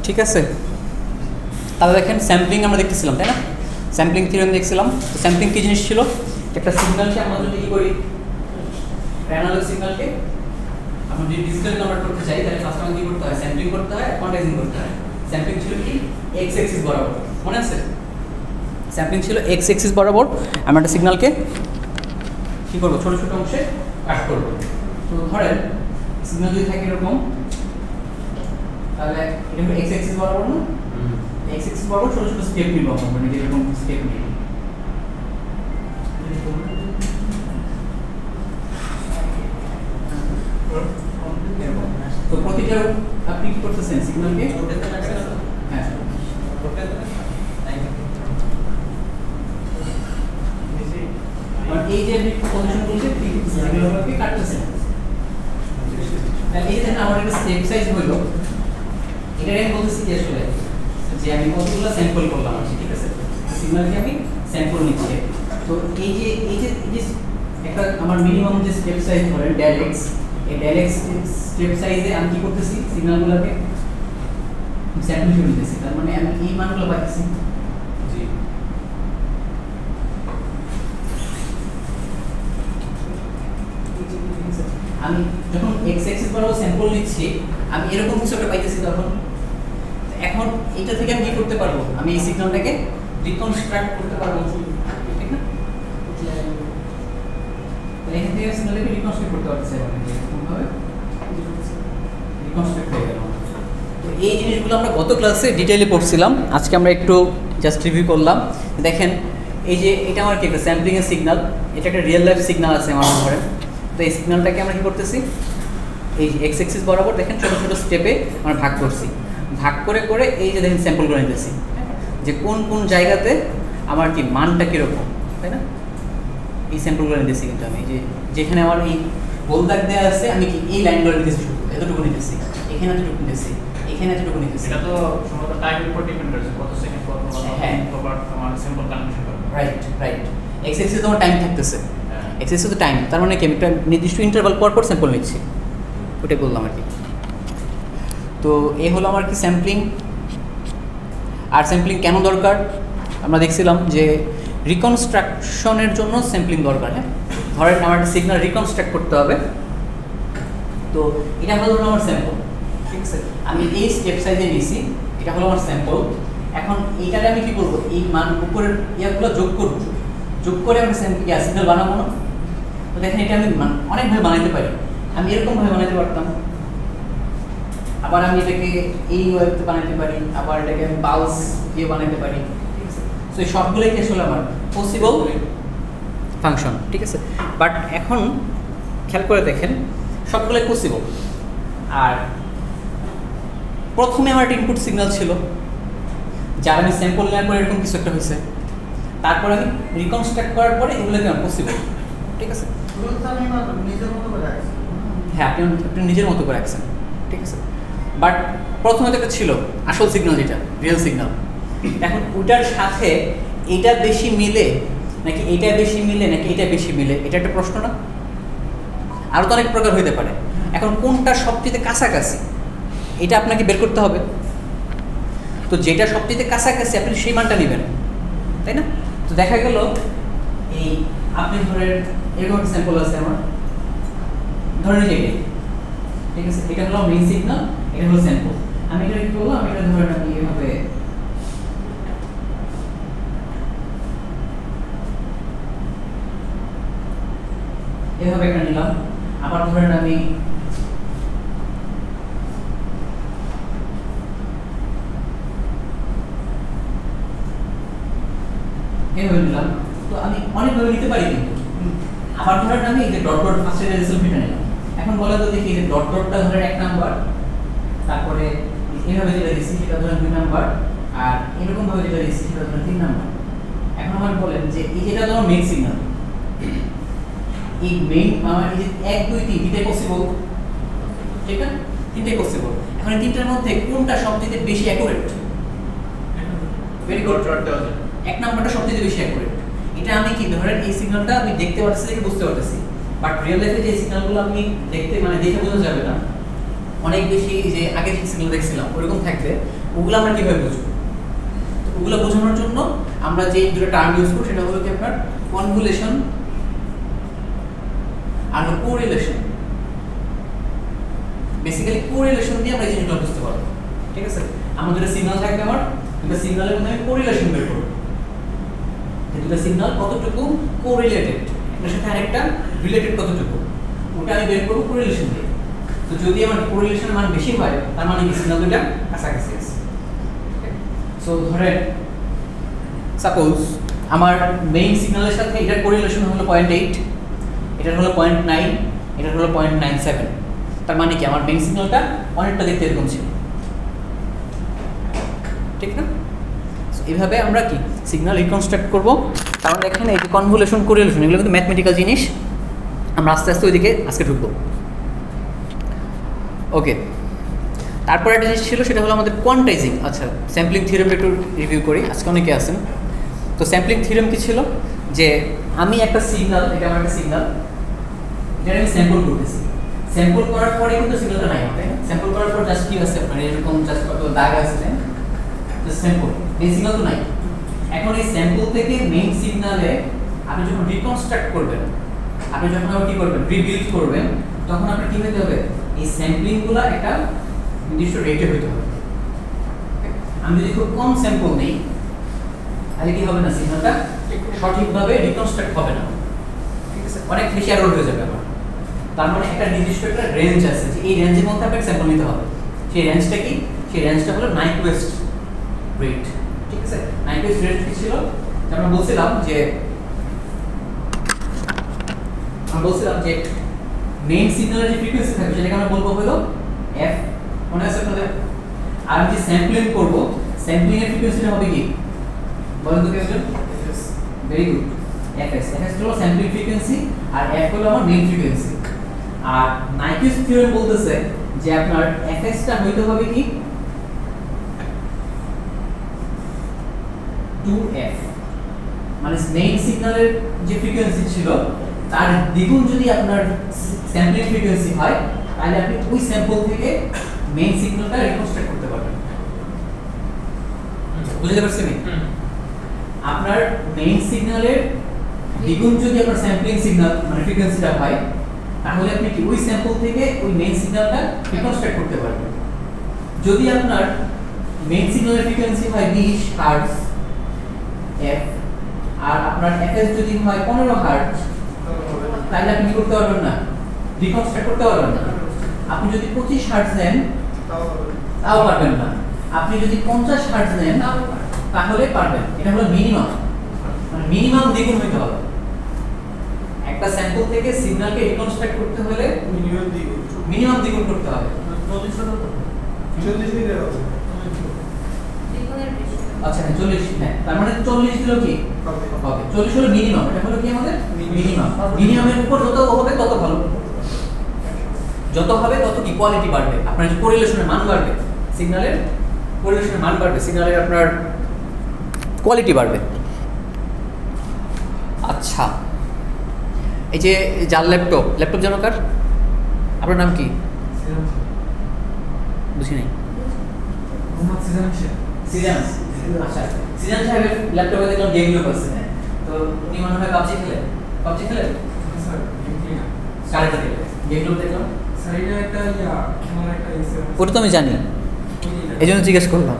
ঠিক আছে, তাহলে দেখেন স্যাম্পলিং আমরা দেখতেছিলাম, তাই না? স্যাম্পলিং থিওরেম দেখছিলাম। তো স্যাম্পলিং কী জিনিস ছিল? একটা সিগন্যালকে আমরা যদি কী করি, অ্যানালগ সিগন্যালকে আমরা যদি ডিজিটাল কনভার্ট করতে চাই, তাহলে ফার্স্ট আমাদের কী করতে হয়? স্যাম্পলিং করতে হয়, কোয়ান্টাইজিং করতে হয়। স্যাম্পলিং ছিল কি? এক্স অ্যাক্সিস বরাবর, মনে আছে? স্যাম্পলিং ছিল এক্স অ্যাক্সিস বরাবর। আমরা একটা সিগন্যালকে কী করবো? ছোটো ছোটো অংশে কাট করবো। তো ধরেন সিগন্যাল যদি থাকে এরকম, তাহলে এটা হলো এক্স অ্যাক্সিস বরাবর না? এক্স অ্যাক্সিস বরাবর ছোটো ছোটো স্টেপ নিব আমরা, মানে এরকম স্টেপ নিব। তো প্রতিটা আপনি কি করতেছেন? সিগন্যালকে হ্যাঁ এই যে আপনি পজিশন বলছেন সিগন্যালকে কাটতেছেন, তাহলে এই যে আমার একটা স্টেপ সাইজ হলো, এটা আমি বলতেছি কি আসলে যে আমি কতগুলো স্যাম্পল করলাম, ঠিক আছে? সিগন্যালকে আমি স্যাম্পল নিচ্ছি। তো এই যে একটা আমার মিনিমাম যে স্টেপ সাইজ ধরেন ডেল এক্স, এই ডেল এক্স স্টেপ সাইজে আমি কি করতেছি? সিগন্যালগুলোকে স্যাম্পল হিসেবে নিতেছি। তার মানে আমি এই মানগুলো পাচ্ছি। জি, আমি যখন এক্স অ্যাক্সিস বরাবর স্যাম্পল নিচ্ছি, আমি এরকম কিছু একটা পাইতেছি। তখন এখন এটা থেকে আমি কি করতে পারবো? আমি এই সিগন্যালটাকে রিকনস্ট্রাক্ট করতে পারবো, ঠিক না? তাহলে এখান থেকে সিগন্যালটাকে রিকনস্ট্রাক্ট করতে পারতেছি, এরকমভাবে রিকনস্ট্রাক্ট হয়ে গেল। তো এই জিনিসগুলো আমরা গত ক্লাসে ডিটেইলে পড়ছিলাম, আজকে আমরা একটু জাস্ট রিভিউ করলাম। দেখেন এই যে এটা আমার কি একটা স্যাম্পলিংয়ের সিগন্যাল, এটা একটা রিয়েল লাইফ সিগন্যাল আছে আমার ঘরে। তো এই সিগন্যালটাকে আমরা কী করতেছি? এই এক্স অ্যাক্সিস বরাবর দেখেন ছোটো ছোটো স্টেপে আমরা ভাগ করছি। ভাগ করে করে এই যে দেখেন স্যাম্পল করে নিতেছি, যে কোন কোন জায়গাতে আমার কি মানটা কীরকম, তাই না? এই স্যাম্পলগুলো নিতেছি। কিন্তু আমি যে যেখানে আমার এই গোল দাগ দেওয়া আছে, আমি কি এই লাইনগুলো নিতেছি, শুধু এতটুকু নিতেছি, এখানে এতটুকু নিতেছি, এখানে এতটুকু নিতেছি। এটা তো সম্ভবত টাইমের উপর ডিপেন্ড করছে, কত সেকেন্ড কত হ্যাঁ তোমার স্যাম্পল কালেকশন করবে। Right right. এক্স অ্যাক্সিসে তোমার টাইম থাকতেছে, এক্স অ্যাক্সিসে তো টাইম, তার মানে কি আমি একটা নির্দিষ্ট ইন্টারভাল পর পর স্যাম্পল নিচ্ছি, ওটাই বললাম আর কি। তো এই হলো আমার কি স্যাম্পলিং। আর স্যাম্পলিং কেন দরকার আমরা দেখছিলাম যে রিকনস্ট্রাকশনের জন্য স্যাম্পলিং দরকার। হ্যাঁ, ধরেন আমার সিগন্যাল রিকনস্ট্রাক্ট করতে হবে, তো এটা হলো আমার স্যাম্পল, ঠিক আছে? আমি এই স্টেপ সাইজে নিয়েছি, এটা হলো আমার স্যাম্পল। এখন এইটাকে আমি কী করবো? এই মান উপরের ইয়াগুলো যোগ করব, যোগ করে আমি সিগন্যাল বানাবো না? তো দেখেন এটা আমি অনেকভাবে বানাইতে পারি। আমি এরকমভাবে বানাইতে পারতাম, আবার আমি এটাকে এই ওয়েবতে বানাইতে পারি, আবার এটাকে আমি পালস দিয়ে বানাইতে পারি, ঠিক আছে? সো এই সবগুলোই কি আসলে আমার পসিবল ফাংশন, ঠিক আছে? বাট এখন খেয়াল করে দেখেন সবগুলোই পসিবল। আর প্রথমে আমার একটা ইনপুট সিগন্যাল ছিল, যার আমি স্যাম্পল নেওয়ার পরে এরকম কিছু একটা হয়েছে, তারপর আমি রিকনস্ট্রাক্ট করার পরে এগুলোকে আমার পসিবল, ঠিক আছে? হ্যাঁ, আপনি নিজের মতো করে রাখছেন, ঠিক আছে? বাট প্রথমে তো একটা ছিল আসল সিগন্যাল, যেটা রিয়েল সিগন্যাল। এখন ওইটার সাথে এটা বেশি মিলে নাকি এটা বেশি মিলে নাকি এটা বেশি মিলে, এটা একটা প্রশ্ন না? আরও তো অনেক প্রকার হইতে পারে। এখন কোনটা সবচেয়ে কাছাকাছি এটা আপনাকে বের করতে হবে। তো যেটা সবচেয়ে কাছাকাছি আপনি সেই মানটা নেবেন, তাই না? তো দেখা গেল এই আপনি ধরেন এরকম একটা স্যাম্পল আছে আমার, ধরেন এটাই, ঠিক আছে? এটা হলো মেইন সিগন্যাল, এটা হলো স্যাম্পল। আমি এটা কি করবো? আমি এটা ধরেন আমি এভাবে একটা নিলাম, আবার ধরেন আমি এভাবে নিলাম। তো আমি অনেকভাবে নিতে পারি, কিন্তু আবার ধরেন আমি এই যে ডট ডট ফার্স্টের রেজাল্ট নিলাম। এখন বলে তো দেখি যে ডট ডটটা ধরেন 1 নাম্বার, তারপরে এইভাবে যেটা দিচ্ছি সেটা ধরেন 2 নাম্বার, আর এরকম ভাবে যেটা দিচ্ছি সেটা ধরেন 3 নাম্বার। এখন আমার বলেন যে এই যেটা তোমার মেইন সিগন্যাল, এই মেইন আমার এই যে 1 2 3 তিনটাই পসিবল, ঠিক আছে? তিনটাই পসিবল। এখন এই তিনটার মধ্যে কোনটা সবচেয়ে বেশি অ্যাকুরেট? Very good. এক নাম্বারটা সবচেয়ে বেশি অ্যাকুরেট। এটা আমি কি ধরেন এই সিগন্যালটা আমি দেখতে পাচ্ছি, দেখে বুঝতে পারতেছি, বাট রিয়েল লাইফে যে সিগন্যালগুলো আমি দেখতে মানে দেখে বোঝা যাবে না, অনেক বেশি যে আগে যে সিগন্যাল দেখছিলাম ওরকম থাকবে, ওগুলো আমরা কীভাবে বুঝবো? ওগুলো বোঝানোর জন্য আমরা যে দুটো টার্ম ইউজ করি সেটা হলো কি আপনার কনভলিউশন আর কোরিলেশন। বেসিক্যালি কোরিলেশন দিয়ে আমরা এই জিনিসগুলো বুঝতে পারবো। ঠিক আছে, আমার দুটো সিগন্যাল থাকবে, আমার দুটো সিগন্যালের মধ্যে আমি কোরিলেশন বের করব। এই দুটো সিগন্যাল কতটুকু কোরিলেটেড, একটার সাথে আরেকটা রিলেটেড কতটুকু, ওটা আমি বের করবো কোরিলেশন দিয়ে। তো যদি আমার কোরিলেশনের মান বেশি হয় তার মানে কি সিগন্যাল দুটো কাছাকাছি আছে। সো ধরেন সাপোজ আমার মেইন সিগন্যালের সাথে এটার কোরিলেশন হলো 0.8, এটার হলো 0.9, এটার হলো 0.97। তার মানে কি আমার মেইন সিগন্যালটা অনেকটা দেখতে এরকম ছিল, ঠিক না? সো এইভাবে আমরা কি সিগন্যাল রিকনস্ট্রাক্ট করব। কারণ এখানে এই যে কনভলিউশন কোরিলেশন এগুলো কিন্তু ম্যাথমেটিক্যাল জিনিস, আমরা আস্তে আস্তে ওইদিকে আজকে ঢুকবো। ওকে, তারপর একটা জিনিস ছিল সেটা হলো আমাদের কোয়ান্টাইজিং। আচ্ছা, স্যাম্পলিং থিওরেমটা একটু রিভিউ করি, আজকে অনেকে আছেন। তো স্যাম্পলিং থিওরেম কি ছিল, যে আমি একটা সিগন্যাল, এটা আমার একটা সিগন্যাল, এটা আমি স্যাম্পল করতেছি, স্যাম্পল করার পরে কিন্তু সিগন্যালটা নাই, তাই না? স্যাম্পল করার পর জাস্ট কি আছে আপনার এরকম জাস্ট কত দাগ আছে, তাই না? জাস্ট স্যাম্পল, এই সিগন্যাল তো নাই। এখন এই স্যাম্পল থেকে মেইন সিগন্যালে আপনি যখন রিকনস্ট্রাক্ট করবেন, আপনি যখন আবার কি করবেন রিবিল্ড করবেন, তখন আপনার কি হতে হবে, এই স্যাম্পলিংগুলো একটা নির্দিষ্ট রেটে হতে হবে। আমি যদি খুব কম স্যাম্পল নেই তাহলে কি হবে না, সিগন্যালটা সঠিকভাবে রিকনস্ট্রাক্ট হবে না, ঠিক আছে? অনেক বেশি এরর হয়ে যাবে আমার। তার মানে একটা নির্দিষ্ট একটা রেঞ্জ আছে, যে এই রেঞ্জের মধ্যে আপনাকে স্যাম্পল নিতে হবে। সেই রেঞ্জটা কি? সেই রেঞ্জটা হলো নাইকুয়েস্ট রেট, ঠিক আছে? নাইকুয়েস্ট রেট কি ছিল? আমরা বলছিলাম যে মেইন সিগন্যালের যে ফ্রিকোয়েন্সি থাকবে সেটাকে আমরা বলবো হলো এফ, মনে আছে আপনাদের? আর আমি যে স্যাম্পলিং করব, স্যাম্পলিং এর ফ্রিকোয়েন্সিটা হবে কি বলেন তো কেমন? Very good, FS. এফএস হলো স্যাম্পলিং ফ্রিকোয়েন্সি আর এফ হলো আমার মেইন ফ্রিকোয়েন্সি। আর নাইকুয়েস্ট থিওরেম বলতেছে যে আপনার এফএসটা হইতে হবে কি 2f, মানে মেইন সিগন্যালের যে ফ্রিকোয়েন্সি ছিল তার দ্বিগুণ যদি আপনার স্যাম্পলিং ফ্রিকোয়েন্সি হয়, তাহলে আপনি ওই স্যাম্পল থেকে মেইন সিগন্যালটা রিকনস্ট্রাক্ট করতে পারবেন। বুঝতে পারছেন? আপনার মেইন সিগন্যালের দ্বিগুণ যদি আপনার স্যাম্পলিং সিগন্যাল মানে ফ্রিকোয়েন্সিটা হয়, তাহলে আপনি কি ওই স্যাম্পল থেকে ওই মেইন সিগন্যালটা রিকনস্ট্রাক্ট করতে পারবেন। যদি আপনার মেইন সিগন্যালের ফ্রিকোয়েন্সি হয় 20 হার্টজ এফ, আর আপনার এফএস যদি হয় 15 হার্টজ, তাহলে আপনি কি করতে পারবেন না, রিকনস্ট্রাক্ট করতে পারবেন না। আপনি যদি 25 হার্টজ নেন তাও পারবেন না, আপনি যদি 50 হার্টজ নেন তাহলে পারবেন। এটা হলো মিনিমাম, মানে মিনিমাম দ্বিগুণ হইতে হবে। একটা স্যাম্পল থেকে সিগন্যালকে রিকনস্ট্রাক্ট করতে হলে মিনিমাম দ্বিগুণ করতে হবে। 40 দিলে হবে। আচ্ছা 40, হ্যাঁ, তার মানে 40 দিলেও কি হবে? 40 হলো মিনিমাম, এটা হলো কি আমাদের মিনিমাম। মিনিমামের উপর যত হবে তত ভালো, যত হবে তত কি কোয়ালিটি বাড়বে, আপনার যে কোরিলেশনের মান বাড়বে, সিগন্যালের কোরিলেশনের মান বাড়বে, সিগন্যালের আপনার কোয়ালিটি বাড়বে। আচ্ছা, এই যে যার ল্যাপটপ যেন কার, আপনার নাম কি? বুঝি নাই। সিজন। আচ্ছা, সিজন সাহেবের ল্যাপটপে দেখলাম গেমগুলো করছে, তো উনি মনে হয় পাবজি খেলে? স্যার স্কারেটা খেলে গেমগুলো দেখলাম। স্যার এটা একটা আমার একটা ওটা তো আমি জানি, এই জন্য জিজ্ঞেস করলাম।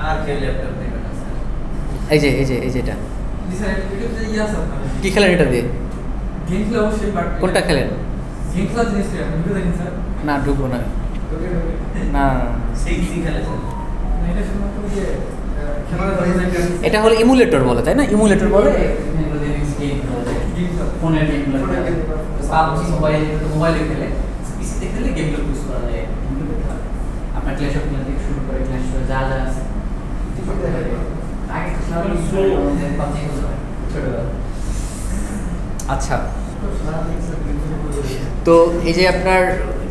আর খেলে ল্যাপটপ দেখবেন না স্যার। এই যে এটা স্যার এটা স্যার কি খেলেন এটা দিয়ে? গেম খেলা অবশ্যই, বাট কোনটা খেলেন? গেম খেলা জিনিস আপনি ভিডিও দেখেন স্যার? না, ঢুকবো না, না। সিক্সি খেলে স্যার। এটা শুধুমাত্র যে খেলার বাইরে এটা হলো ইমুলেটর বলে, তাই না? ইমুলেটর বলে ফোনের গেমগুলো, পাবজি মোবাইলে খেলে, পিসিতে খেলে গেমগুলো ইউজ করা যায়। আপনার ক্ল্যাশ অফ ক্ল্যান্স থেকে শুরু করে ক্ল্যাশ রয়্যাল যা যা আছে আগে পাবজি ছোটবেলা। আচ্ছা, তো এই যে আপনার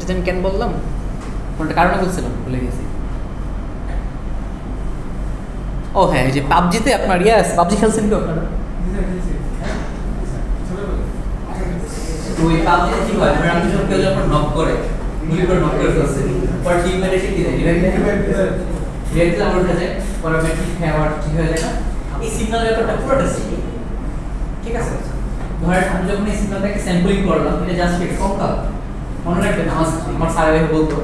এটা কেন বললাম, কোনটা কারণে বলছিলাম ভুলে গেছি। ও হ্যাঁ, এই যে পাবজিতে আপনার পাবজি খেলছেন কি আপনারা? তো ওই পাবজিতে কি হয়, আপনি যখন কেউ যখন নক করে, গুলি করে নক করে ফেলছে, পর টিমমেট এসে কি দেয়, রিভাইভ আবার উঠে যায়, পরে মেট্রিক খেয়ে আবার ঠিক হয়ে যায় না? এই সিগন্যাল ব্যাপারটা পুরোটা ঠিক আছে? ধরেন আমি যখন এই সিগন্যালটাকে স্যাম্পলিং করলাম, এটা জাস্ট একটা কঙ্কাল। মনে রাখবেন আমার স্যার বলতো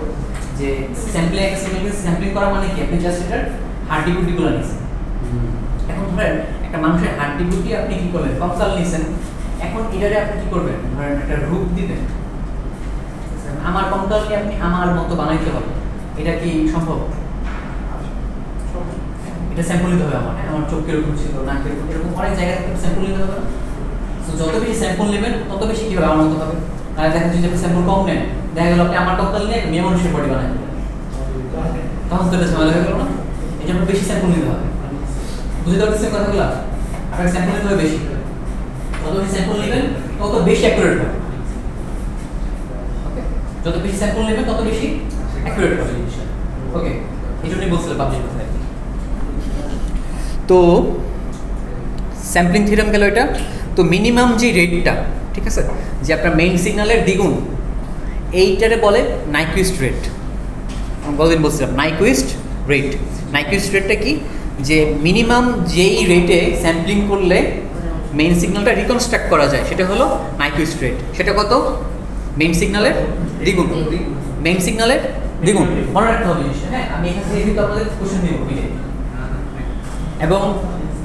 যে স্যাম্পলিং একটা সিগন্যালকে স্যাম্পলিং করা মানে কি, আপনি জাস্ট এটার হাড্ডি গুটিগুলো নিছেন। এখন ধরেন একটা মানুষের হাড্ডি গুটি আপনি কি করবেন, কঙ্কাল নিছেন, এখন এটারে আপনি কি করবেন, ধরেন একটা রূপ দিবেন, আমার কঙ্কাল নিয়ে আপনি আমার মতো বানাইতে হবে, এটা কি সম্ভব? এটা স্যাম্পল নিতে হবে আমার চোখ কিরকম ছিল, নাক কিরকম, এরকম অনেক জায়গা থেকে স্যাম্পল নিতে হবে। তো যত বেশি স্যাম্পল নেবেন তত বেশি কি হবে, আমার মতো হবে। আর দেখা যাচ্ছে যে স্যাম্পল কম নেন, দেখা গেল আপনি আমার কঙ্কাল নিয়ে মেয়ে মানুষের বডি বানাই দিলেন, তখন তো এটা ঝামেলা হয়ে গেল না? এই জন্য বেশি স্যাম্পল নিতে হবে। বুঝতে পারছেন কথাগুলো? আপনার স্যাম্পল নিতে হবে বেশি, যত বেশি স্যাম্পল নেবেন তত বেশি অ্যাকুরেট হবে। ওকে, যত বেশি স্যাম্পল নেবেন তত বেশি অ্যাকুরেট হবে জিনিসটা। ওকে, এই জন্যই বলছিলাম পাবজির কথা। তো স্যাম্পলিং থিওরেম গেল এটা। তো মিনিমাম যে রেটটা, ঠিক আছে, যে আপনার মেইন সিগন্যালের দ্বিগুণ, এইটারে বলে নাইকুইস্ট রেট। আমি কতদিন বলছিলাম নাইকুইস্ট রেট। নাইকুইস্ট রেটটা কি, যে মিনিমাম যেই রেটে স্যাম্পলিং করলে মেইন সিগন্যালটা রিকনস্ট্রাক্ট করা যায় সেটা হলো নাইকুইস্ট রেট। সেটা কত? মেইন সিগন্যালের দ্বিগুণ। মেইন সিগন্যালের দ্বিগুণ মনে রাখতে হবে জিনিসটা। হ্যাঁ, আমি এখান থেকে কিন্তু আপনাদের কোশ্চেন দিব এবং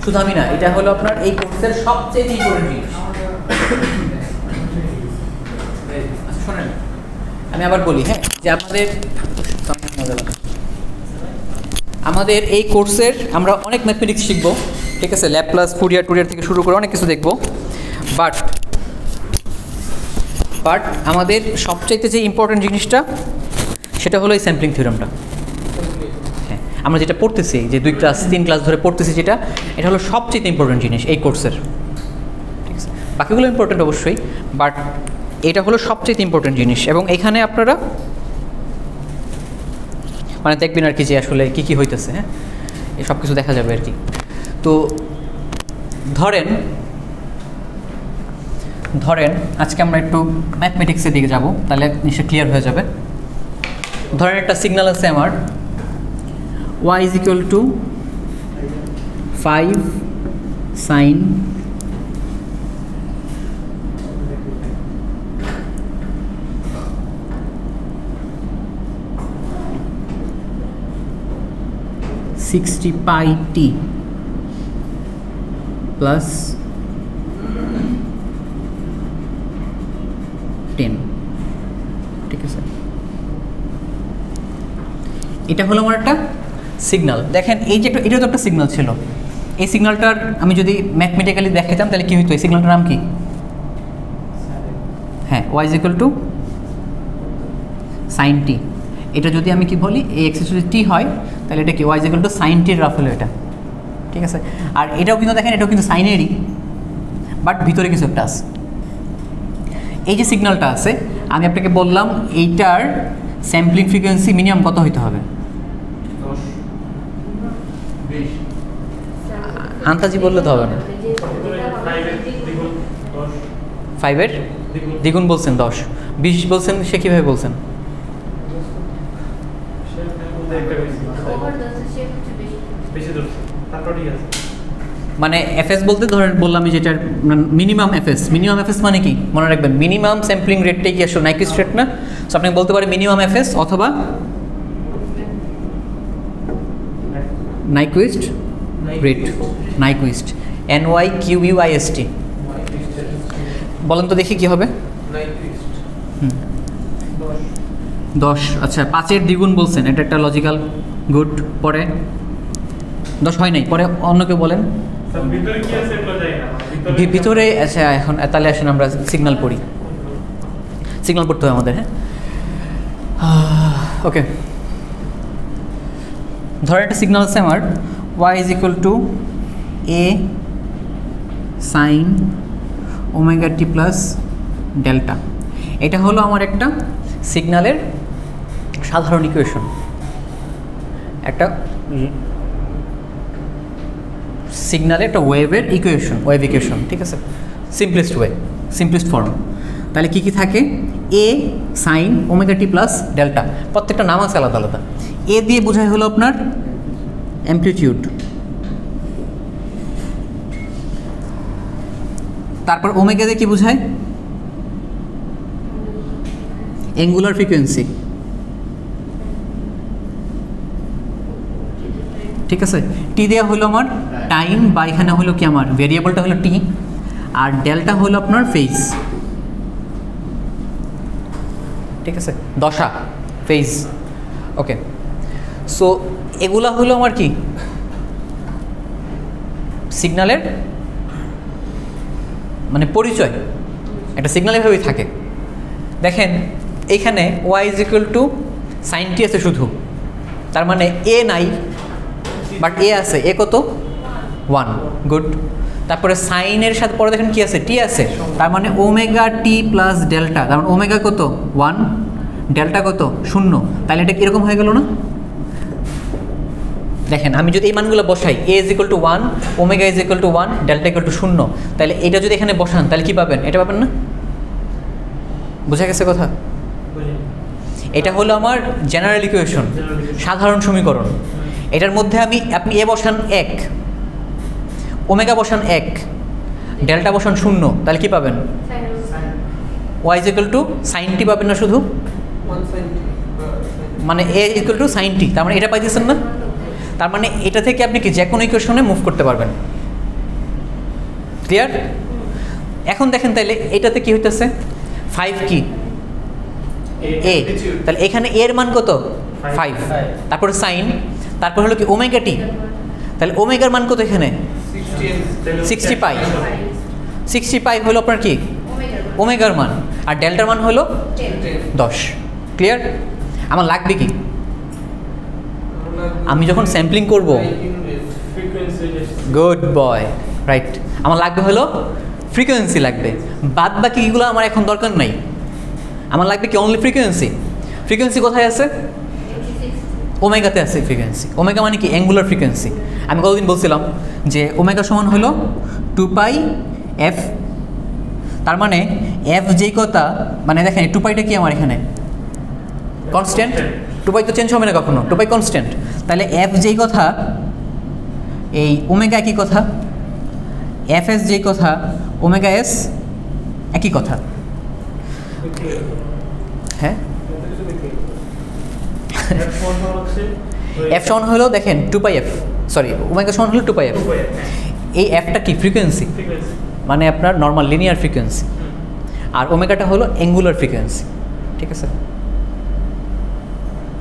শুধু আমি না, এটা হলো আপনার এই কোর্সের সবচেয়ে ইম্পর্টেন্ট জিনিস। আচ্ছা শোনেন, আমি আবার বলি, হ্যাঁ, যে আমাদের এই কোর্সের আমরা অনেক ম্যাথমেটিক্স শিখবো, ঠিক আছে, ল্যাপ্লাস, ফুরিয়ার টুরিয়ার থেকে শুরু করে অনেক কিছু দেখবো। বাট আমাদের সবচাইতে যে ইম্পর্টেন্ট জিনিসটা সেটা হলো এই স্যাম্পলিং থিওরেমটা। আমরা যেটা পড়তেছি, যে 2 ক্লাস 3 ক্লাস ধরে পড়তেছি, যেটা এটা হলো সবচেয়ে ইম্পর্টেন্ট জিনিস এই কোর্সের, ঠিক আছে। বাকিগুলো ইম্পর্টেন্ট অবশ্যই, বাট এটা হলো সবচেয়ে ইম্পর্টেন্ট জিনিস। এবং এখানে আপনারা মানে দেখবেন আর কি যে আসলে কী কী হইতেছে, হ্যাঁ, এই সব কিছু দেখা যাবে আর কি। তো ধরেন আজকে আমরা একটু ম্যাথমেটিক্সের দিকে যাব, তাহলে নিশ্চয়ই ক্লিয়ার হয়ে যাবে। ধরেন একটা সিগন্যাল আছে আমার y is equal to 5 sin $60 pi t plus 10, ঠিক আছে। এটা হলো আমার একটা সিগন্যাল। দেখেন এই যে এটাও তো একটা সিগন্যাল ছিল। এই সিগন্যালটার আমি যদি ম্যাথমেটিক্যালি দেখাতাম তাহলে কী হইতো? এই সিগন্যালটার নাম কি? হ্যাঁ, y is equal to sin t। এটা যদি আমি কি বলি, এই এক্সিস যদি t হয় তাহলে এটা কি y is equal to sin t rough হলো এটা, ঠিক আছে। আর এটাও কিন্তু দেখেন, এটাও কিন্তু সাইনেরই, বাট ভিতরে কিছু একটা আছে। এই যে সিগন্যালটা আছে, আমি আপনাকে বললাম এইটার স্যাম্পলিং ফ্রিকোয়েন্সি মিনিমাম কত হইতে হবে? আন্তাজি বললে তো হবে না। 5-এর দ্বিগুণ বলছেন, 10, 20 বলছেন, সে কীভাবে বলছেন? মানে এফএস বলতে ধরেন বললাম যেটার মিনিমাম এফএস মানে কি মনে রাখবেন, মিনিমাম স্যাম্পলিং রেটটাই কি আসলে নাইকুইস্ট রেট না? সো আপনি বলতে পারেন মিনিমাম এফএস অথবা নাইকুইস্ট রেট। নাইকুইস্ট NYQUIST। বলেন তো দেখি কি হবে? 10। আচ্ছা, 5-এর দ্বিগুণ বলছেন, এটা একটা লজিক্যাল গুড। পরে 10 হয় নাই, পরে অন্য কেউ বলেন। ভিতরে আচ্ছা, এখন তাহলে আসেন আমরা সিগন্যাল পড়ি। সিগন্যাল পড়তে হবে আমাদের, হ্যাঁ। ওকে, ধর একটা সিগন্যাল আছে আমার y is equal to a sin omega t plus delta। এটা হলো আমার একটা সিগন্যালের সাধারণ ইকুয়েশন, একটা সিগনালে একটা ওয়েভের ইকুয়েশন, ওয়েভ ইকুয়েশন, ঠিক আছে, সিম্পলেস্ট ওয়ে, সিম্পলেস্ট ফর্ম। তাহলে কী কী থাকে? এ sine omega t plus delta, প্রত্যেকটা নাম আছে আলাদা আলাদা। এ দিয়ে বোঝায় হলো আপনার অ্যামপ্লিটিউড, তারপর ওমেগা দিয়ে কী বোঝায়? অ্যাঙ্গুলার ফ্রিকোয়েন্সি, ঠিক আছে। টি দেওয়া হলো আমার টাইম, বা এখানে হলো কি আমার ভেরিয়েবলটা হলো টি, আর ডেল্টা হলো আপনার ফেজ, ঠিক আছে, দশা, ফেজ। ওকে, সো এগুলা হলো আমার কি সিগন্যালের মানে পরিচয়। একটা সিগন্যাল এভাবেই থাকে। দেখেন এইখানে y is equal to sine t আছে শুধু, তার মানে এ নাই, বাট এ আছে। এ কত? 1, গুড। তারপরে সাইনের সাথে পরে দেখেন কি আছে? টি আছে, তার মানে ওমেগা টি প্লাস ডেল্টা, তার মানে ওমেগা কত? 1, ডেল্টা কত? 0। তাহলে এটা কীরকম হয়ে গেল না? দেখেন আমি যদি এই মানগুলো বসাই, a is equal to 1, omega is equal to 1, delta equal to 0, তাহলে এটা যদি এখানে বসান তাহলে কী পাবেন? এটা পাবেন না? বোঝা গেছে কথা? এটা হলো আমার জেনারেল ইকুয়েশন, সাধারণ সমীকরণ। এটার মধ্যে আপনি এ বসান 1, ওমেগা বসান 1, ডেল্টা বসান 0, তাহলে কি পাবেন? Y is equal to sine t পাবেন না শুধু, মানে a equal to sine t, তার মানে এটা পাইতেছেন না? তার মানে এটা থেকে আপনি কি যে কোনো ইকুয়েশনে মুভ করতে পারবেন। ক্লিয়ার? এখন দেখেন তাহলে এটাতে কি হইতেছে? 5 কি? এ, তাহলে এখানে এর মান কত? 5, তারপরে সাইন, তারপর হলো কি ওমেগা টি, তাহলে ওমেগার মান কত এখানে? 60 পাই। 60 পাই হলো আপনার কি ওমেগার মান, আর ডেল্টার মান হলো 10। ক্লিয়ার? আমার লাগবে কি? আমি যখন স্যাম্পলিং করব, গুড বয়, রাইট, আমার লাগবে হলো ফ্রিকোয়েন্সি লাগবে। বাদ বাকিগুলো আমার এখন দরকার নাই, আমার লাগবে কি? Only frequency. ফ্রিকোয়েন্সি কোথায় আছে? ওমেগাতে আছে ফ্রিকোয়েন্সি। ওমেগা মানে কি? Angular frequency. আমি কতদিন বলছিলাম যে ওমেগা সমান হলো 2 পাই এফ, তার মানে এফ যেই কথা, মানে দেখেন 2 পাইটা কি আমার এখানে কনস্ট্যান্ট, 2 পাই তো চেঞ্জ হবে না কখনো, 2 পাই কনস্ট্যান্ট। তাহলে এফ যেই কথা, এই ওমেগা একই কথা, এফ এস যেই কথা, ওমেগা এস একই কথা। হ্যাঁ, এফ সমান হলো দেখেন 2 পাই এফ, সরি ওমেগা সমান হলো 2 পাই এফ। এই এফটা কি? ফ্রিকোয়েন্সি, মানে আপনার নর্মাল লিনিয়ার ফ্রিকোয়েন্সি, আর ওমেগাটা হলো অ্যাঙ্গুলার ফ্রিকোয়েন্সি, ঠিক আছে?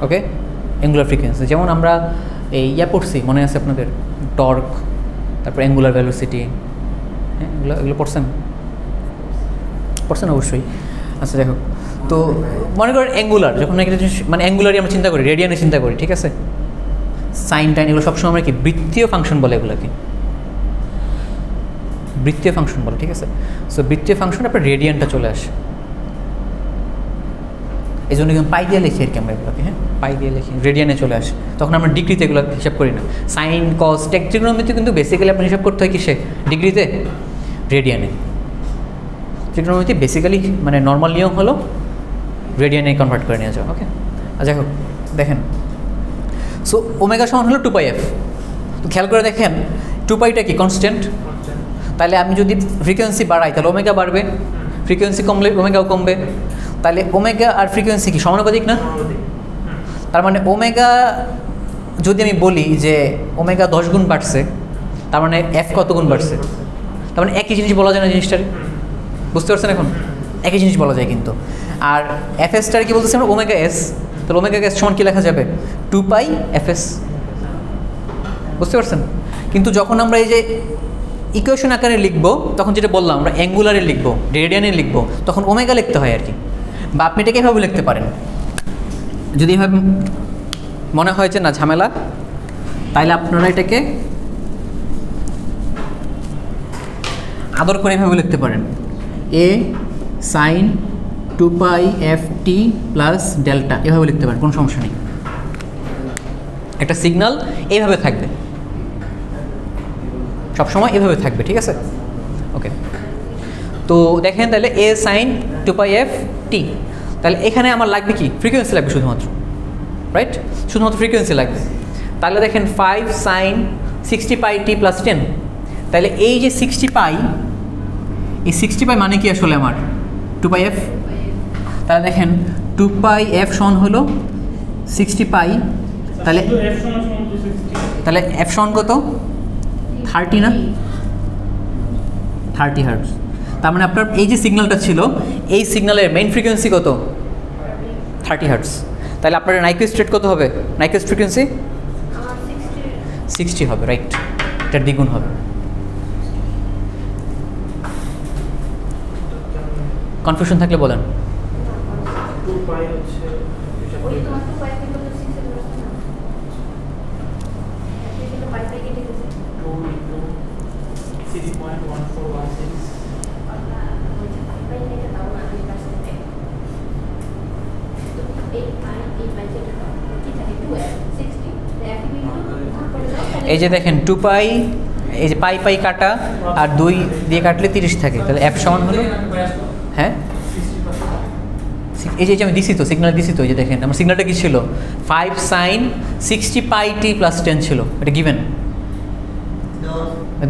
ওকে, অ্যাঙ্গুলার ফ্রিকোয়েন্সি। যেমন আমরা এই পড়ছি, মনে আছে আপনাদের, টর্ক, তারপর অ্যাঙ্গুলার ভেলোসিটি, হ্যাঁ এগুলো পড়ছেন অবশ্যই। আচ্ছা যাই হোক, তো মনে করেন অ্যাঙ্গুলার, যখন মানে অ্যাঙ্গুলারই আমরা চিন্তা করি, রেডিয়ানে চিন্তা করি, ঠিক আছে? সাইন টাইন এগুলো সবসময় আমরা কি বৃত্তীয় ফাংশন বলে, এগুলোকে বৃত্তীয় ফাংশন বলে, ঠিক আছে? সো বৃত্তীয় ফাংশন আপনার রেডিয়ানটা চলে আসে, এই জন্য কিন্তু পাই দিয়ে লিখি আর কি আমরা এগুলোকে, হ্যাঁ পাই দিয়ে লিখি, রেডিয়ানে চলে আসে। তখন আমরা ডিগ্রিতে এগুলো হিসাব করি না। সাইন কস টেক ট্রিগনোমেট্রি কিন্তু বেসিক্যালি আপনার হিসাব করতে হয় কিসে? ডিগ্রিতে, রেডিয়ানে। ট্রিগনোমেট্রি বেসিক্যালি মানে নর্মাল নিয়ম হলো রেডিয়ানে কনভার্ট করে নিয়ে যাও। ওকে, আচ্ছা দেখেন, সো ওমেগা সমান হলো 2 পাই এফ। তো খেয়াল করে দেখেন 2 পাইটা কি? কনস্ট্যান্ট। তাহলে আমি যদি ফ্রিকোয়েন্সি বাড়াই তাহলে ওমেগা বাড়বে, ফ্রিকোয়েন্সি কমলে ওমেগাও কমবে। তাহলে ওমেগা আর ফ্রিকোয়েন্সি কি সমানুপাতিক না? তার মানে ওমেগা যদি আমি বলি যে ওমেগা 10 গুণ বাড়ছে, তার মানে এফ কত গুণ বাড়ছে? তার মানে একই জিনিস বলা যায় না জিনিসটার, বুঝতে পারছেন? এখন একই জিনিস বলা যায় কিন্তু। আর এফ এসটার কি বলতেছে আমরা? Omega S. তাহলে ওমেগা এস সমান কী লেখা যাবে? 2 পাই এফ এস, বুঝতে পারছেন? কিন্তু যখন আমরা এই যে ইকুয়েশন আকারে লিখবো, তখন যেটা বললাম আমরা অ্যাঙ্গুলারে লিখবো, রেডিয়ানে লিখবো, তখন ওমেগা লিখতে হয় আর কি। বা আপনি এটাকে এভাবে লিখতে পারেন, যদি এভাবে মনে হয় যে না ঝামেলা, তাহলে আপনারা এটাকে আদর করে এভাবে লিখতে পারেন, এ সাইন 2 পাই এফ টি প্লাস ডেল্টা, এভাবে লিখতে পারেন, কোনো সমস্যা নেই। একটা সিগন্যাল এইভাবে থাকবে, সবসময় এভাবে থাকবে, ঠিক আছে? ওকে, তো দেখেন তাহলে এ সাইন 2πf t, তাহলে এখানে আমার লাগবে কি? ফ্রিকোয়েন্সি লাগবে শুধুমাত্র, রাইট? শুধুমাত্র ফ্রিকোয়েন্সি লাগবে। তাহলে দেখেন 5 সাইন 60π t প্লাস 10, তাহলে এই যে 60π, এই 60π মানে কি আসলে আমার 2πf। তাহলে দেখেন 2πf সমান হলো 60π, তাহলে f সমান কত? 30 না? 30 হার্টজ। তার মানে আপনার এই যে সিগন্যালটা ছিল, এই সিগন্যালের মেইন ফ্রিকোয়েন্সি কত? 30 হার্টজ। তাহলে আপনার নাইকুইস্ট রেট কত হবে? নাইকুইস্ট ফ্রিকোয়েন্সি 60 হবে, রাইট? এটার দ্বিগুণ হবে। কনফিউশন থাকলে বলেন। এই যে দেখেন 2π, এই যে পাই পাই কাটা আর 2 দিয়ে কাটলে 30 থাকে, তাহলে f সমান হলো, হ্যাঁ এই যে আমি দিছি তো সিগন্যাল দিছি তো, এই যে দেখেন আমার সিগন্যালটা কি ছিল? 5 সাইন 60π t প্লাস 10 ছিল, এটা গিভেন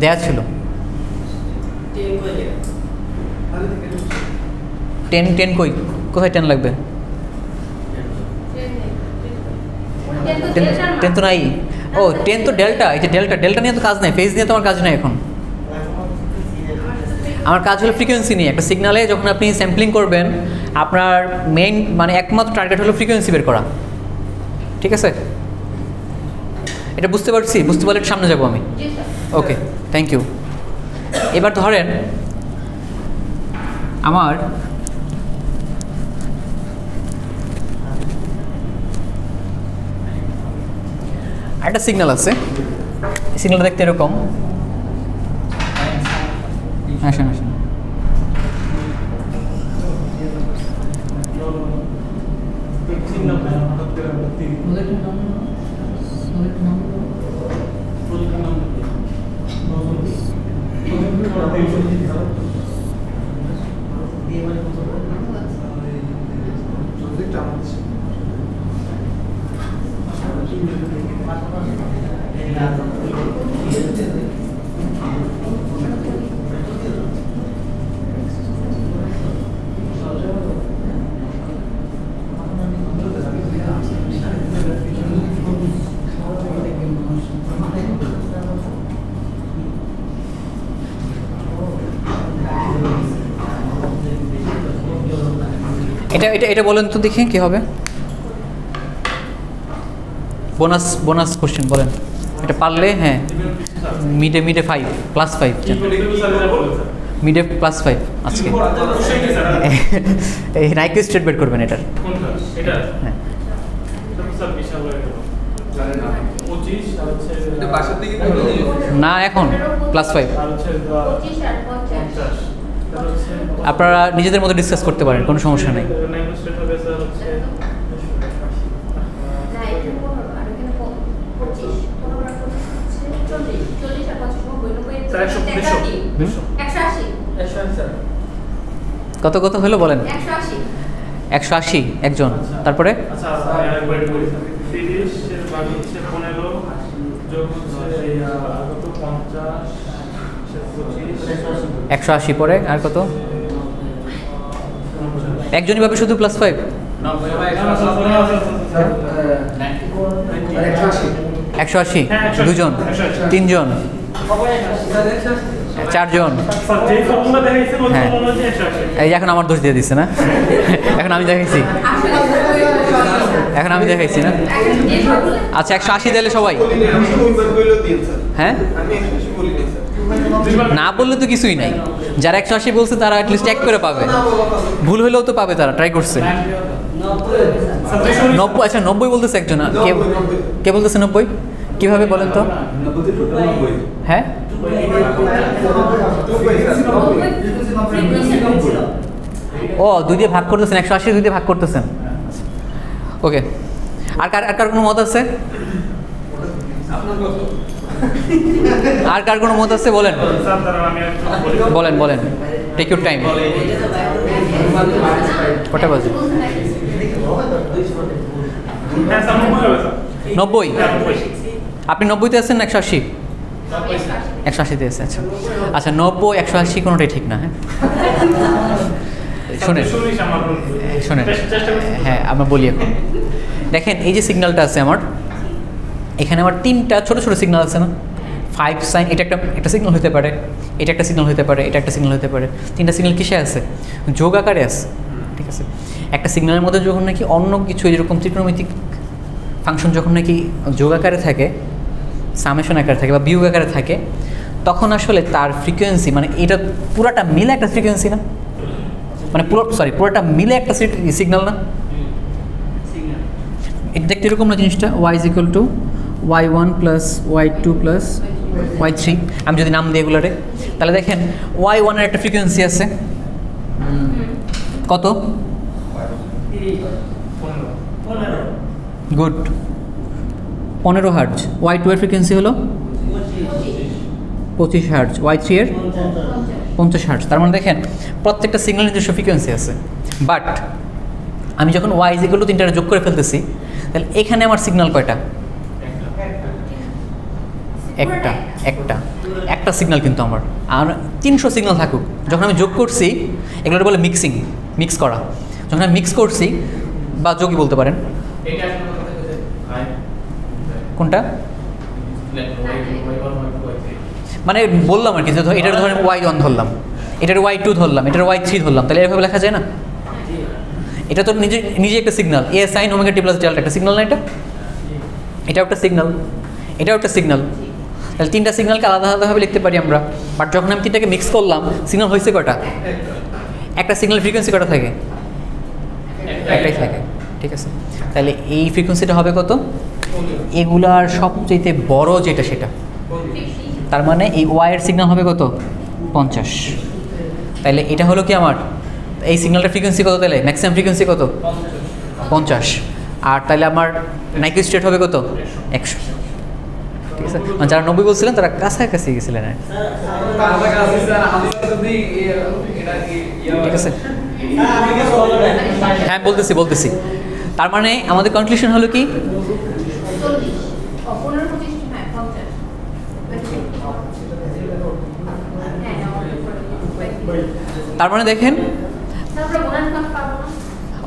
দেয়া ছিল। 10 কই? কোথায় 10 লাগবে? 10 তো নাই। ও 10 তো ডেল্টা, এই যে ডেল্টা নিয়ে তো কাজ নাই, ফেজ নিয়ে তো আমার কাজ নাই এখন। আমার কাজ হলো ফ্রিকোয়েন্সি নিয়ে। একটা সিগনালে যখন আপনি স্যাম্পলিং করবেন, আপনার মেইন মানে একমাত্র টার্গেট হলো ফ্রিকোয়েন্সি বের করা, ঠিক আছে? এটা বুঝতে পারছি? বুঝতে পারলে সামনে যাবো আমি। ওকে, থ্যাংক ইউ। এবার ধরেন আমার একটা সিগন্যাল আছে, সিগন্যালটা দেখতে এরকম। আসেন আসেন, এটা বলেন তো দেখি কি হবে। বোনাস কোশ্চেন বলেন, এটা পারলে। হ্যাঁ, মিডে 5 প্লাস 5, মিডে প্লাস 5 আজকে এই নাইকুইস্ট রেট বের করবেন এটার। হ্যাঁ, না এখন প্লাস 5 আপনারা নিজেদের মধ্যে ডিসকাস করতে পারেন, কোনো সমস্যা নেই। কত কত হলো বলেন? 180 একজন। তারপরে 180 পরে আর কত? একজনই পাবে শুধু প্লাস 5? 180 দুজন, 3 জন, 4 জন। হ্যাঁ, এই এখন আমার দোষ দিয়ে দিচ্ছে না? এখন আমি দেখাইছি না? আচ্ছা 180 দিলে সবাই? হ্যাঁ, না বললে তো কিছুই নাই। যারা 180 বলছে তারা অ্যাটলিস্ট 1 করে পাবে, ভুল হলেও তো পাবে, তারা ট্রাই করছে। 90, আচ্ছা 90 বলতেছে একজন। কে বলতেছে 90? কিভাবে বলেন তো? হ্যাঁ, ও 2 দিয়ে ভাগ করতেছেন, 180 2 দিয়ে ভাগ করতেছেন। ওকে, আর কার কোনো মত আছে? আপনার কত? আর কার কোনো মত আছে বলেন স্যার দাঁড়ান আমি একটু বলি। বলেন বলেন টেক ইউর টাইম কটা বাজে হ্যাঁ স্যার মনে হবে স্যার 90 হ্যাঁ, 90 আপনি 90-তে আছেন না 180 180-তে আছে আচ্ছা আচ্ছা 90 180 কোনোটাই ঠিক না হ্যাঁ শোনেন শুনিস আমার বলতে। শোনেন চেষ্টা করছি। হ্যাঁ আমরা বলি এখন দেখেন এই যে সিগন্যালটা আছে আমার এখানে আমার তিনটা ছোট ছোট সিগন্যাল আছে না 5 সাইন এটা একটা সিগন্যাল হতে পারে এটা একটা সিগন্যাল হতে পারে এটা একটা সিগন্যাল হতে পারে তিনটা সিগন্যাল কিসে আছে যোগ আকারে আছে ঠিক আছে একটা সিগন্যালের মধ্যে যখন নাকি অন্য কিছু এরকম ত্রিকোণমিতিক ফাংশন যখন নাকি যোগ আকারে থাকে সামেশন আকারে থাকে বা বিয়োগ আকারে থাকে তখন আসলে তার ফ্রিকোয়েন্সি মানে এটা পুরাটা মিলে একটা ফ্রিকোয়েন্সি না মানে পুরোটা মিলে একটা সিগন্যাল না এটা দেখতে এরকম না জিনিসটা y is equal to y1 plus y2 plus y3 আমি যদি নাম দিই এগুলোরে তাহলে দেখেন y1 এর একটা ফ্রিকোয়েন্সি আছে কত গুড 15 হার্টজ y2 এর ফ্রিকোয়েন্সি হলো 25 হার্টজ y3 এর 50 হার্টজ তার মানে দেখেন প্রত্যেকটা সিগন্যাল নিজস্ব ফ্রিকোয়েন্সি আছে বাট আমি যখন y is equal to তিনটা যোগ করে ফেলতেছি তাহলে এখানে আমার সিগন্যাল কয়টা একটা সিগন্যাল কিন্তু আমার আর 300 সিগন্যাল থাকুক যখন আমি যোগ করছি এগুলো বলে মিক্স করা যখন আমি মিক্স করছি বা যোগই বলতে পারেন এটা আসলে কথা কইছে কোনটা মানে বললাম আর কি যে এটার ধরেন y1 ধরলাম এটার y2 ধরলাম এটার y3 ধরলাম তাহলে এভাবে লেখা যায় না এটা তো নিজে একটা সিগন্যাল এ sine omega t plus delta একটা সিগন্যাল না এটাও একটা সিগন্যাল এটাও একটা সিগন্যাল তাহলে তিনটা সিগন্যালকে আলাদা আলাদাভাবে লিখতে পারি আমরা বাট যখন আমি তিনটাকে মিক্স করলাম সিগন্যাল হয়েছে কটা একটা সিগন্যাল ফ্রিকোয়েন্সি কটা থাকে একটাই থাকে ঠিক আছে তাহলে এই ফ্রিকোয়েন্সিটা হবে কত এগুলার সবচেয়ে বড় যেটা সেটা তার মানে এই ওয়াইয়ের সিগন্যাল হবে কত 50 তাহলে এটা হলো কি আমার এই সিগন্যালটার ফ্রিকোয়েন্সি কত তাহলে ম্যাক্সিমাম ফ্রিকোয়েন্সি কত 50 আর তাহলে আমার নাইকুইস্ট রেট হবে কত 100 ঠিক আছে মানে যারা 90 বলছিলেন তারা কাছাকাছি গেছিলেন ঠিক আছে হ্যাঁ বলতেছি তার মানে আমাদের কনক্লুশন হলো কি তার মানে দেখেন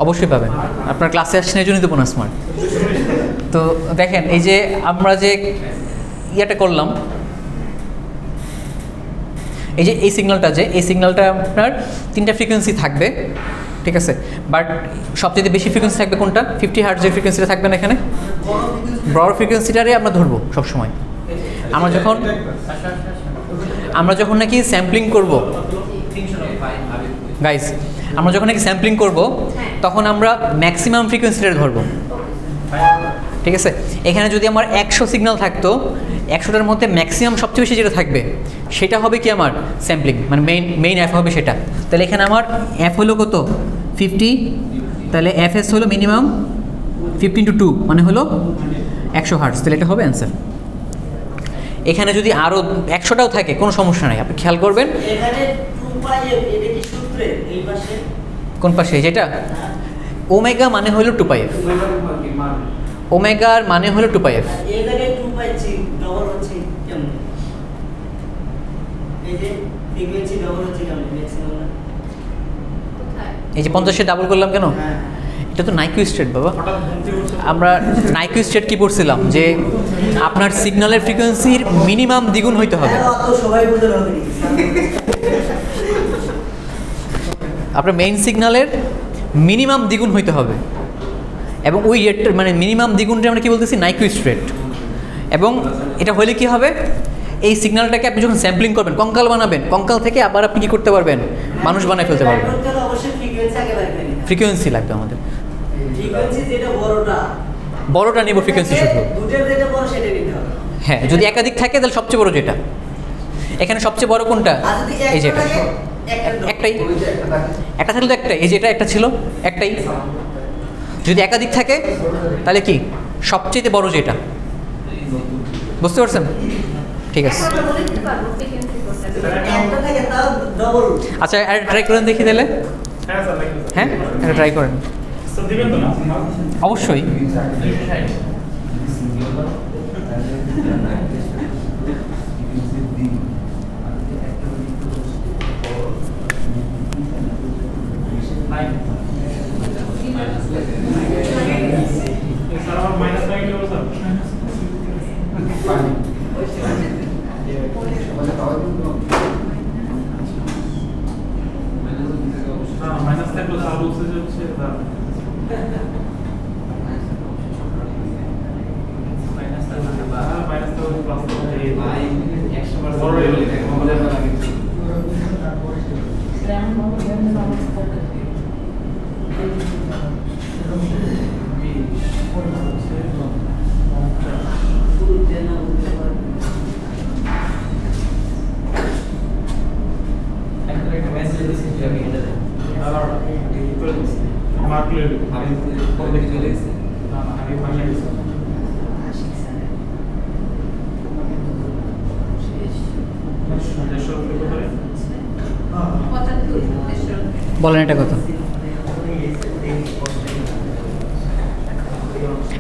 অবশ্যই পাবেন আপনার ক্লাসে আসছেন এই জন্যই তো বোনাস মার্ক তো দেখেন এই যে আমরা যে ইয়েটা করলাম এই যে এই সিগন্যালটা আপনার তিনটা ফ্রিকোয়েন্সি থাকবে ঠিক আছে বাট সবচেয়ে বেশি ফ্রিকোয়েন্সি থাকবে কোনটা 50 হার্টজের ফ্রিকোয়েন্সিটা থাকবে না এখানে বড় ফ্রিকোয়েন্সিটারে আমরা ধরবো সবসময় আমরা যখন নাকি স্যাম্পলিং করব গাইস আমরা যখন নাকি স্যাম্পলিং করব তখন আমরা ম্যাক্সিমাম ফ্রিকোয়েন্সিটা ধরবো ঠিক আছে এখানে যদি আমার 100 সিগন্যাল থাকতো 100টার মধ্যে ম্যাক্সিমাম সবচেয়ে বেশি যেটা থাকবে সেটা হবে কি আমার স্যাম্পলিং মানে মেইন অ্যাপ হবে সেটা তাহলে এখানে আমার অ্যাপ হলো কত 50 তাহলে এফএস হলো মিনিমাম 15 × 2 মানে হলো 100 হার্টজ তাহলে এটা হবে অ্যান্সার এখানে যদি আরও 100টাও থাকে কোনো সমস্যা নাই আপনি খেয়াল করবেন এখানে 2πf এটা কি সূত্রে এই পাশে কোন পাশে যেটা ওমেগা মানে হলো 2πf ওমেগার মানে হলো 2πf এই জায়গায় 2π ডবল হচ্ছে কেমন এই যে ফ্রিকোয়েন্সি ডবল হচ্ছে কেমন ম্যাক্সিমাম এই যে 50 ডাবল করলাম কেন হ্যাঁ এটা তো নাইকুইস্টেড বাবা আমরা নাইকুইস্টেড কি পড়ছিলাম যে আপনার সিগন্যালের ফ্রিকোয়েন্সির মিনিমাম দ্বিগুণ হইতে হবে অত সবাই বুঝতে হবে আপনার মেইন সিগন্যালের মিনিমাম দ্বিগুণ হইতে হবে এবং ওই রেটটা মানে মিনিমাম দ্বিগুণটা আমরা কী বলতেছি নাইকুইস্ট রেট এবং এটা হলে কি হবে এই সিগন্যালটাকে আপনি যখন স্যাম্পলিং করবেন কঙ্কাল বানাবেন কঙ্কাল থেকে আবার আপনি কী করতে পারবেন মানুষ বানায় ফেলতে পারবেন অবশ্যই ফ্রিকোয়েন্সি আগে লাগবে ফ্রিকোয়েন্সি লাগবে আমাদের ফ্রিকোয়েন্সি যেটা বড়টা নিব ফ্রিকোয়েন্সি শুধু দুটের যেটা বড় সেটা নিতে হবে হ্যাঁ যদি একাধিক থাকে তাহলে সবচেয়ে বড় যেটা এখানে সবচেয়ে বড় কোনটা আর যদি এই যেটা একটাই একটা থাকলে তো একটাই এই যেটা একটা ছিল একটাই যদি একাধিক থাকে তাহলে কি সবচেয়ে বড় যেটা বুঝতে পারছেন? ঠিক আছে। এখন আমরা বলে দিতে পারবো frequency কোনটা। একটা থেকে তাও ডবল। আচ্ছা আর ট্রাই করেন দেখি তাহলে। হ্যাঁ স্যার লিখুন স্যার। হ্যাঁ এটা ট্রাই করেন স্যার দিবেন তো না? অবশ্যই। স্যার আমার মাইনাস লাগে কি হবে স্যার? হ্যাঁ মাইনাস থাকলে স্যার বলছে যে হচ্ছে স্যার মাইনাস থাকলে প্লাস বড় হয়ে গেলে একটা মেসেজ দিয়েছি আমি এটা মার্ক লিয়ে দিই। আমি পরে চলে এসেছি না না আমি ভালো লাগছে। দেড়শো রুপি করে 75 বলেন এটা কত?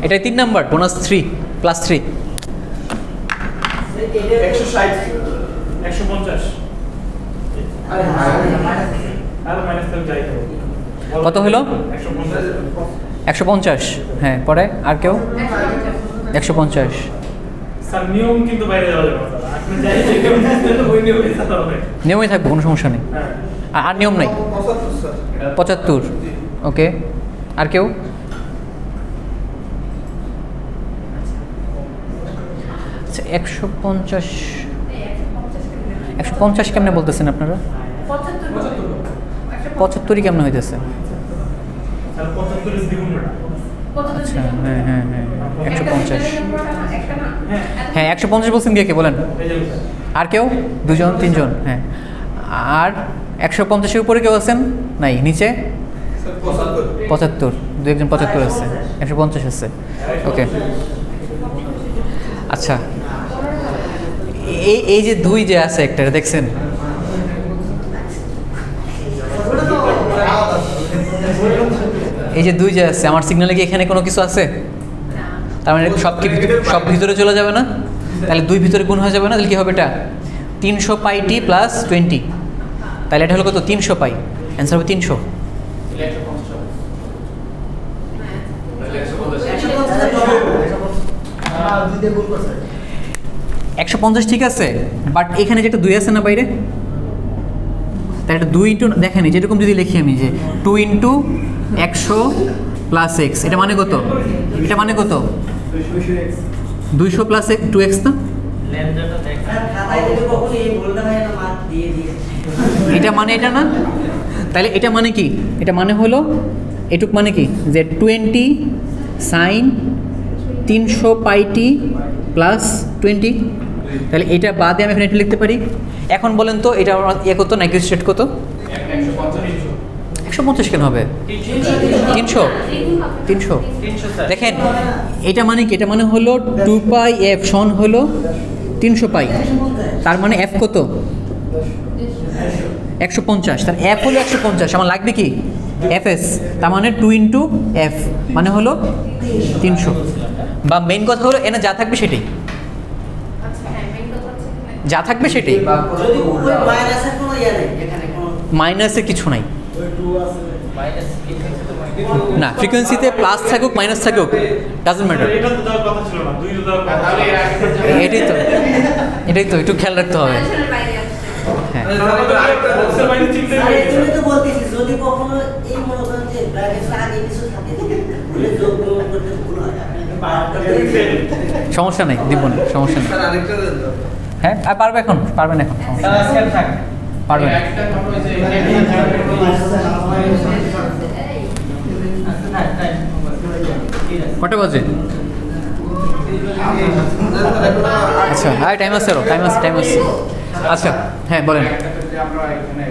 এটা 3 নাম্বার বোনাস 3 প্লাস 3 150 আরে আর মাইনাস থাকলে যাই হবে। কত হলো? 150 150। হ্যাঁ পরে আর কেউ? 150। স্যার নিয়ম কিন্তু বাইরে যাওয়া যাবে না স্যার। আপনি যাই যে ওই নিয়মে যেতে হবে। নিয়মই থাকবে, কোনো সমস্যা নেই। হ্যাঁ আর নিয়ম নাই। 75। ওকে আর কেউ? আচ্ছা 150 150 কেমনে বলতেছেন আপনারা? 75ই কেমনে হইতেছে? স্যার 75 এর দ্বিগুণ এটা। আচ্ছা হ্যাঁ হ্যাঁ হ্যাঁ 150। হ্যাঁ হ্যাঁ 150 বলছেন কে বলেন? এই যে স্যার আর কেউ? দুজন তিনজন? হ্যাঁ আর 150-এর উপরে কেউ আছেন? নাই নিচে? 75। দু একজন 75 আছে, 150 আছে। ওকে আচ্ছা এই যে 2 যে আছে একটা দেখছেন? এই যে 2 যে আছে আমার সিগন্যালে কি এখানে কোনো কিছু আছে? তার মানে সব ভিতরে চলে যাবে না? তাহলে 2 ভিতরে গুণ হয়ে যাবে না? তাহলে কি হবে এটা? 300 পাই টি প্লাস 20। তাহলে এটা হলো কত? 300 পাই। অ্যান্সার হবে 300। 150 ঠিক আছে, বাট এখানে যে একটা 2 আছে না বাইরে, তাহলে এটা 2 ইন্টু দেখেন যেরকম যদি লিখি আমি যে 2 ইন্টু 100 প্লাস এক্স, এটা মানে কত? এটা মানে কত? 200 প্লাস 2x না? ল্যামডাটা দেখ খাতায় যদি কখনো এই ভুলটা হয় না মার্ক দিয়ে দিয়ে এটা মানে এটা না? তাহলে এটা মানে কি? এটা মানে হলো এটুক মানে কি যে 20 সাইন 300 পাই টি প্লাস 20। তাহলে এটা বাদে আমি এখানে এটা লিখতে পারি। এখন বলেন তো এটা কত নেগোশিয়েট কত? 150 কেন হবে? 300 দেখেন এটা মানে কি? এটা মানে হলো 2 পাই এফ সন হলো 300 পাই, তার মানে এফ কত? 150। তার এফ হলো 150, আমার লাগবে কি? এফএস, তার মানে 2 ইন্টু এফ মানে হলো 300। বা মেইন কথা হলো এনে যা থাকবে সেটাই, যা থাকবে সেটাই, যদি ওই মাইনাসের কোনো ইয়া নেই এখানে কোনো মাইনাসের কিছু নাই। ওই 2 আছে মাইনাস না ফ্রিকোয়েন্সিতে প্লাস থাকুক মাইনাস থাকুক ডাজন্ট ম্যাটার। এটা তো দেওয়ার কথা ছিল না, 2 তো দেওয়ার কথা। তাহলে এর আগে এটাই তো একটু খেয়াল রাখতে হবে। হ্যাঁ বক্সের বাইরে চিন্তা আরে নেই। তুমি তো বলতেছি যদি কখনো এই মনে করেন যে ব্র্যাকেটের আগে কিছু থাকে বলে যোগ বিয়োগ করতে ভুল হয় আপনি বারটা সমস্যা নেই, দিব না, সমস্যা নেই। আরেকটা দেন তো। হ্যাঁ আর পারবেন এখন, পারবেন এখন, সমস্যা নেই। স্যার থাক পারবেন। একটা কথা হচ্ছে কটা বাজে? আচ্ছা হ্যাঁ টাইম আছে, টাইম আছে। আচ্ছা হ্যাঁ বলেন। আমরা এখানে